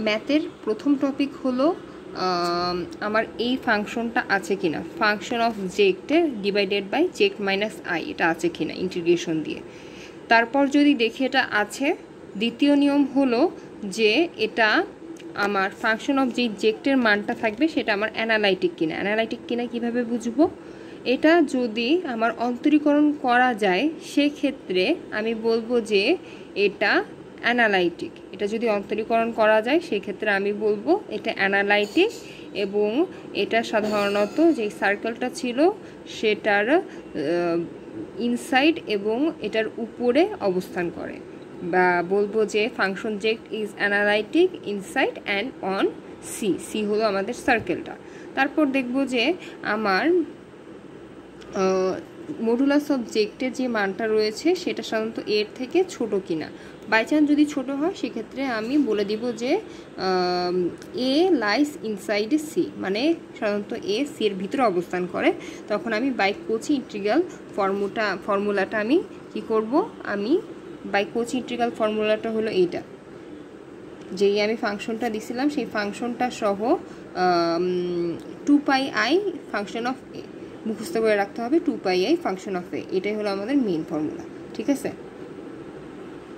ম্যাথের প্রথম টপিক হলো আমার এই ফাংশনটা আছে কিনা, ফাংশন অফ জেক্টে ডিভাইডেড বাই জেক্ট মাইনাস আই, এটা আছে কিনা ইন্টিগ্রেশন দিয়ে। তারপর যদি দেখি এটা আছে, দ্বিতীয় নিয়ম হলো যে এটা আমার ফাংশন অফ যেই জেক্টের মানটা থাকবে সেটা আমার অ্যানালাইটিক কিনা। অ্যানালাইটিক কিনা কীভাবে বুঝবো? এটা যদি আমার অন্তরীকরণ করা যায় সেক্ষেত্রে আমি বলবো যে এটা অ্যানালাইটিক। এটা যদি অন্তরীকরণ করা যায় সেক্ষেত্রে আমি বলবো এটা অ্যানালাইটিক, এবং এটা সাধারণত যেই সার্কেলটা ছিল সেটার ইনসাইড এবং এটার উপরে অবস্থান করে, বা বলবো যে ফাংশন জেক্ট is analytic inside and on C. C হলো আমাদের সার্কেলটা। তারপর দেখব যে আমার মডুলাস অফ জেক্টের যে মানটা রয়েছে সেটা সাধারণত এর থেকে ছোট কিনা। বাই চান্স যদি ছোট হয় সেক্ষেত্রে আমি বলে দিব যে এ লাইস ইনসাইড সি, মানে সাধারণত এ সি এর ভিতরে অবস্থান করে। তখন আমি বাই কোচি ইন্টিগ্রাল ফর্মুলাটা আমি কি করব, আমি বাই কোচি ইন্টিগ্রাল ফর্মুলাটা হলো এইটা, যেই আমি ফাংশনটা দিছিলাম সেই ফাংশনটা সহ 2πi ফাংশন অফ এ মুখস্থ করে রাখতে হবে, 2πi ফাংশন অফ এ, এটাই হলো আমাদের মেইন ফর্মুলা। ঠিক আছে।